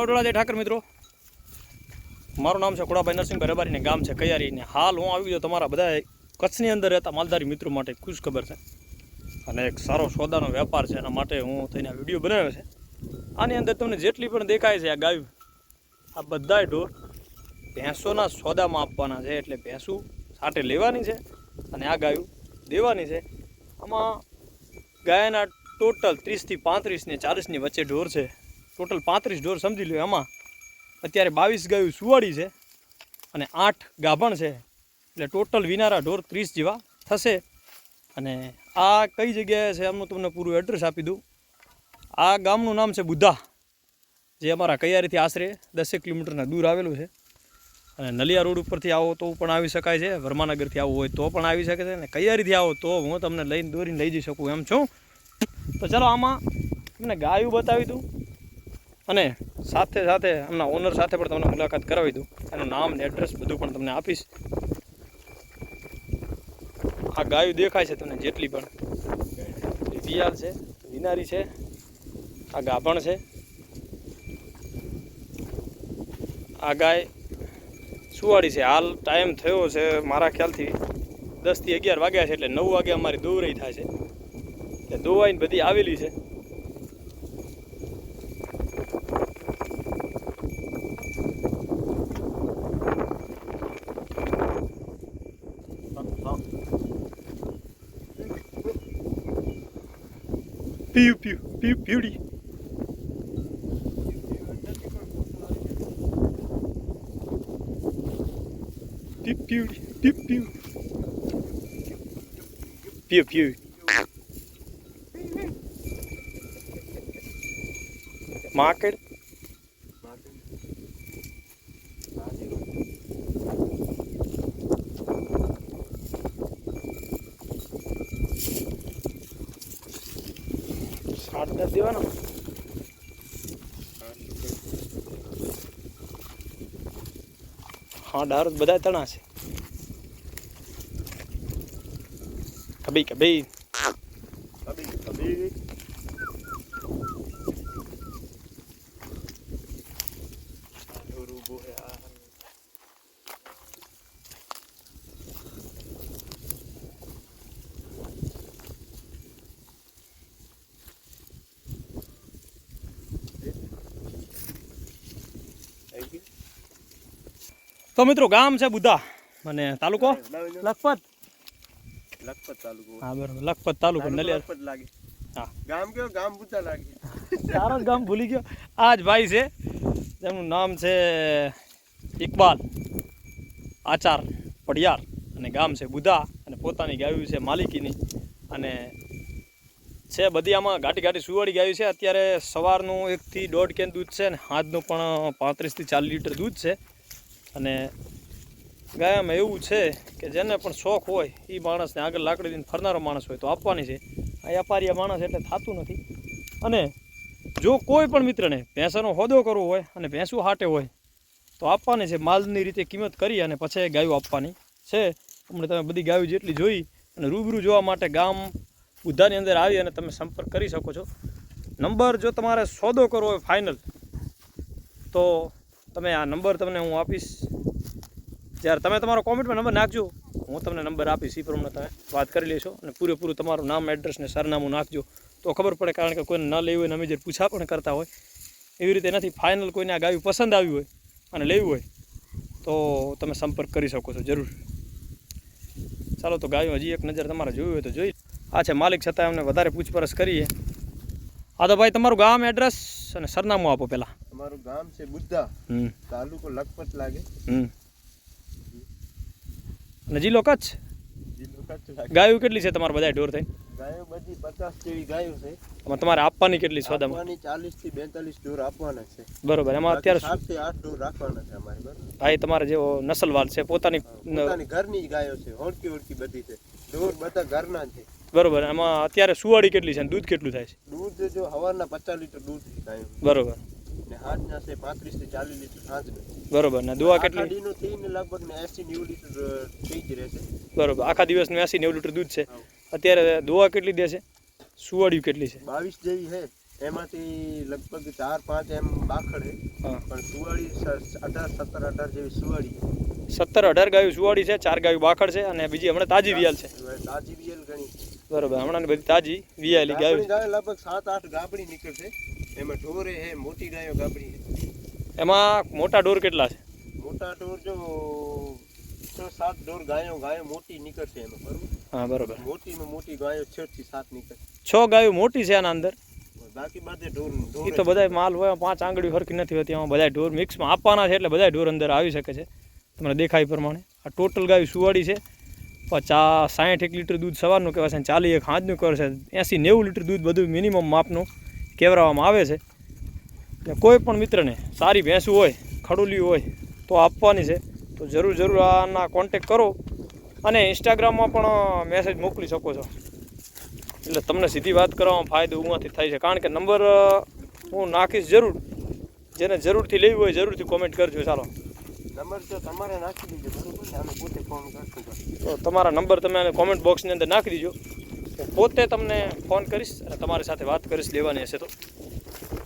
રાવડોળા જય ઠાકર મિત્રો, મારું નામ છે ખોડાભાઈ નરસિંહભાઈ રબારી ને ગામ છે કૈયારી ને હાલ હું આવી ગયો તમારા બધા કચ્છની અંદર રહેતા માલધારી મિત્રો માટે ખુશ ખબર છે અને એક સારો સોદાનો વેપાર છે એના માટે હું થઈને આ વિડીયો બનાવ્યો છે। આની અંદર તમને જેટલી પણ દેખાય છે આ ગાયું આ બધાય ઢોર ભેંસોના સોદામાં આપવાના છે, એટલે ભેંસું સાટે લેવાની છે અને આ ગાયું દેવાની છે। આમાં ગાયના ટોટલ 30 થી 35 ને 40 ની વચ્ચે ઢોર છે, ટોટલ 35 ઢોર સમજી લો। એમાં અત્યારે 22 ગાયું સુવાડી છે અને 8 ગાભણ છે, એટલે ટોટલ વિનારા ઢોર 30 જેવા થશે। અને આ કઈ જગ્યાએ છે એમનું તમને પૂરું એડ્રેસ આપી દઉં। આ ગામનું નામ છે બુધા, જે અમારા કૈયારીથી આશરે 10 કિલોમીટરના દૂર આવેલું છે અને નલિયા રોડ ઉપરથી આવો તો પણ આવી શકાય છે, વર્માનગરથી આવવું હોય તો પણ આવી શકે છે અને કૈયારીથી આવો તો હું તમને લઈને દોરીને લઈ જઈ શકું એમ છું। તો ચાલો આમાં તમને ગાયું બતાવી દઉં અને સાથે સાથે એમના ઓનર સાથે પણ તમને મુલાકાત કરાવી દઉં, એનું નામ ને એડ્રેસ બધું પણ તમને આપીશ। આ ગાયું દેખાય છે તમને જેટલી પણ વિયાલ છે, વિનારી છે, આ ગાભણ છે। આ ગાય સુવાડી છે, હાલ ટાઈમ થયો છે મારા ખ્યાલથી 10 થી 11 વાગ્યા છે, એટલે 9 વાગે અમારી દોરાઈ થાય છે, એટલે દોવાઈને બધી આવેલી છે। પીયું પીયું પીયું પીવડી પીપ પીવડી પીપ પીવ પીવ પીવ માર્કેટ સાડા દેવાનો हाँ डार बधा तना से कभी कभी कभी कभी तो मित्रों गाम है बुधा અને તાલુકો લખપત તાલુકો। હા બરાબર, લખપત તાલુકો નલિયા લાગે। હા ગામ કયો? ગામ બુધા લાગે। સારો ગામ ભૂલી ગયો। આજ ભાઈ છે જેનું નામ છે ઇકબાલ આચાર પડિયાર અને ગામ છે બુધા અને પોતાની ગાયું છે માલિકીની અને છે બધી આમાં ઘાટી ઘાટી સુવાડી ગાયું છે। અત્યારે સવારનું 1 થી 1.5 કેન દૂધ છે અને સાંજનું પણ 35 થી 40 લીટર દૂધ છે। અને ગાયમાં એવું છે કે જેને પણ શોખ હોય એ માણસને આગળ લાકડી દઈને ફરનારો માણસ હોય તો આપવાની છે। આ વ્યાપારીયા માણસ એટલે થતું નથી। અને જો કોઈ પણ મિત્રને ભેંસાનો હોદો કરવો હોય અને ભેંસું હાટે હોય તો આપવાની છે, માલની રીતે કિંમત કરી અને પછી ગાયું આપવાની છે। હમણાં તમે બધી ગાયું જેટલી જોઈ અને રૂબરૂ જોવા માટે ગામ બુધાની અંદર આવી અને તમે સંપર્ક કરી શકો છો। નંબર જો તમારે સોદો કરવો હોય ફાઇનલ તો તમે આ નંબર તમને હું આપીશ, જ્યારે તમે તમારો કોમેન્ટમાં નંબર નાખજો, હું તમને નંબર આપીશ, એ પ્રમાણે તમે વાત કરી લેશો અને પૂરેપૂરું તમારું નામ એડ્રેસ ને સરનામું નાખજો તો ખબર પડે, કારણ કે કોઈને ન લેવું હોય ને અમે જે પૂછા પણ કરતા હોય એવી રીતે નથી। ફાઇનલ કોઈને આ ગાયું પસંદ આવ્યું હોય અને લેવું હોય તો તમે સંપર્ક કરી શકો છો જરૂર। ચાલો તો ગાયું હજી એક નજર તમારે જોયું હોય તો જોઈ। આ છે માલિક, છતાં અમને વધારે પૂછપરછ કરીએ। હા તો ભાઈ તમારું ગામ એડ્રેસ અને સરનામું આપો પહેલાં। અમારું ગામ છે બુધા, તાલુકો લખપત લાગે અને જિલ્લો કચ્છ। ગાયું કેટલી છે તમારે બધા ઢોર થઈ? ગાયો બધી 50 જેવી ગાયો છે। તમારે આપવાની કેટલી સોદામાં? આપવાની 40 થી 42 ઢોર આપવાના છે। બરોબર, એમાં અત્યારે 7 થી 8 ઢોર રાખવાના છે અમારે। બરોબર ભાઈ તમારે જેવો નસલવાલ છે પોતાની ઘરની જ ગાયો છે, ઓળખી બધી છે, ઢોર બધા ઘરના છે। બરોબર, એમાં અત્યારે સુવાડી કેટલી છે અને દૂધ કેટલું થાય છે? દૂધ જો સવારના 50 લીટર દૂધ થાય। બરોબર, ને હાજના છે 35 થી 40 લીટર હાજના। બરોબર, ને દુવા કેટલી? આખાડીનું થઈને લગભગ 80-90 લીટર થઈ જ રહેશે। બરોબર, આખા દિવસનું 80-90 લીટર દૂધ છે। અત્યારે દુવા કેટલી દે છે? સુવાડી કેટલી છે? 22 જેવી છે। એમાંથી લગભગ 4-5 એમ બાખડ છે. હા. પણ સુવાળી 17-18 જેવી સુવાળી. 17-18 ગાયું સુવાડી છે, 4 ગાયું બાખડ છે અને બીજી હમણાં તાજી વિયાલ છે. તાજી વિયલ ઘણી. બરોબર, હમણાં બધી તાજી વિયાલી ગાયું ગાય લગભગ 7-8 ગાબડી નીકળશે. એમાં ઢોરે હે, મોટી ગાયો ગાબડી છે. એમાં મોટા ઢોર કેટલા છે? મોટા ઢોર જો 6-7 ઢોર ગાયો મોટી નીકળશે એમાં, બરોબર. હા બરોબર, મોટીમાં મોટી ગાયો 6-7 નીકળશે. 6 ગાયો મોટી છે આના અંદર. બાકી બધે ઢોર એ તો બધા માલ હોય, 5 આંગળીઓ હરખી નથી હોતી, એમાં બધા ઢોર મિક્સમાં આપવાના છે એટલે બધા ઢોર અંદર આવી શકે છે. તમને દેખાય પ્રમાણે આ ટોટલ ગાયું સુવાડી છે. 60 લીટર દૂધ સવારનું કહેવાય છે, 40 સાંજનું કહેવાય છે, 80-90 લીટર દૂધ બધું મિનિમમ માપનું કહેવામાં આવે છે. ને કોઈ પણ મિત્રને સારી ભેંસું હોય, ખડુલી હોય તો આપવાની છે, તો જરૂર આના કોન્ટેક કરો અને ઇન્સ્ટાગ્રામમાં પણ મેસેજ મોકલી શકો છો. એટલે તમને સીધી વાત કરવામાં ફાયદો ઉમાંથી થાય છે, કારણ કે નંબર હું નાખીશ જરૂર. જેને જરૂરથી લેવી હોય જરૂરથી કોમેન્ટ કરજો. ચાલો, નંબર તો તમારે નાખી દીજો, બરોબર ને? આને પોતે ફોન કરશું. તો તમારા નંબર તમે કોમેન્ટ બોક્સની અંદર નાખી દીજો. હું પોતે તમને ફોન કરીશ અને તમારી સાથે વાત કરીશ લેવાની હશે તો.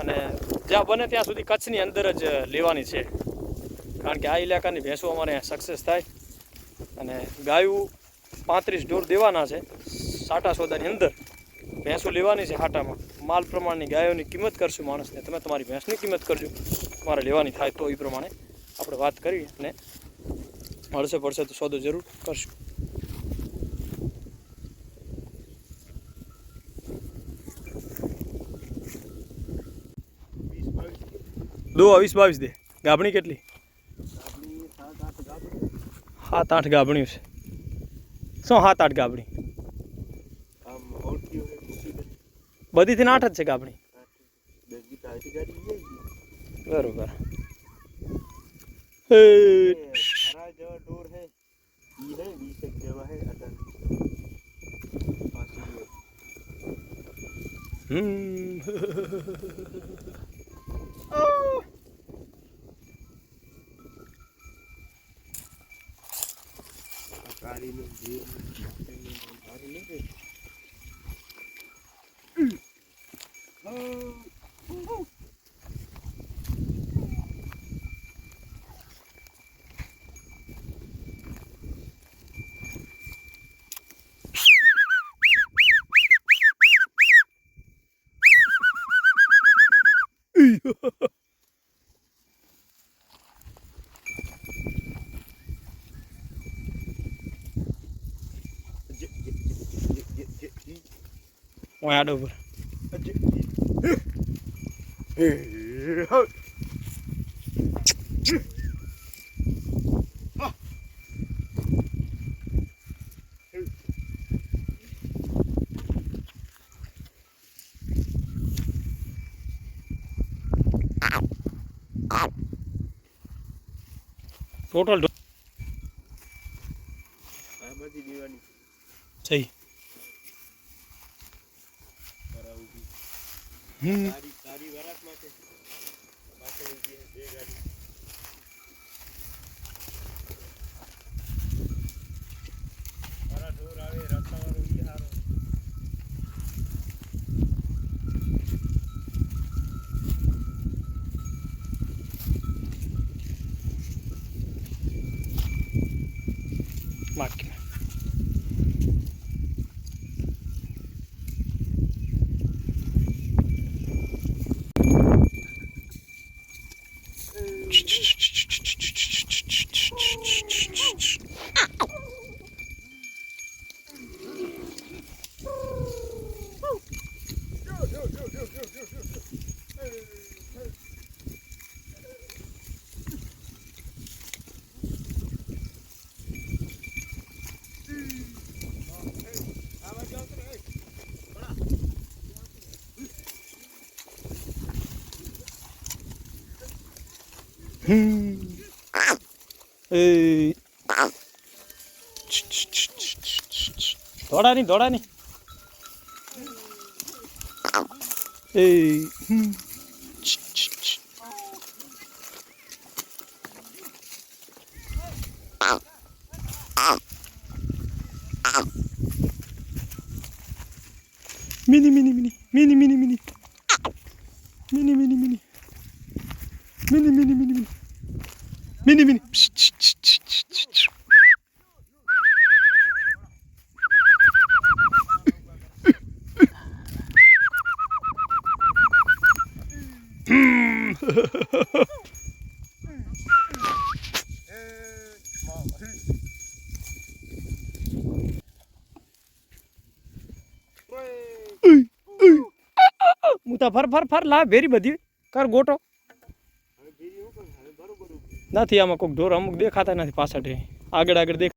અને જ્યાં બને ત્યાં સુધી કચ્છની અંદર જ લેવાની છે, કારણ કે આ ઇલાકાની ભેંસો અમારે સક્સેસ થાય. અને ગાયું 35 ઢોર દેવાના છે સાટા સોદાની અંદર. ભેંસો લેવાની છે હાટામાં. માલ પ્રમાણની ગાયોની કિંમત કરશું માણસને. તમે તમારી ભેંસની કિંમત કરજો, તમારે લેવાની થાય તો એ પ્રમાણે આપણે વાત કરી અને મળશે પડશે તો સોદો જરૂર કરશું. દો 20-22 દે. ગાભણી કેટલી? 7-8 ગાભણીઓ છે. શું 7-8 ગાભણી? બધીથી 8 જ છે ગાભણી. બરોબર. આડો ઉપર ટોટલ સહી. સારી વરાત માટે પાછળ બે ગાડી મારા ઢોર આવે રસ્તાવાળો ઈ હારો. બાકી દોડા નહીં મિની મુતા ફર ફર ફર લા ભેરી બધી કર ગોટો નથી આમાં કોઈક ઢોર અમુક દેખાતા નથી પાછળ આગળ આગળ દેખ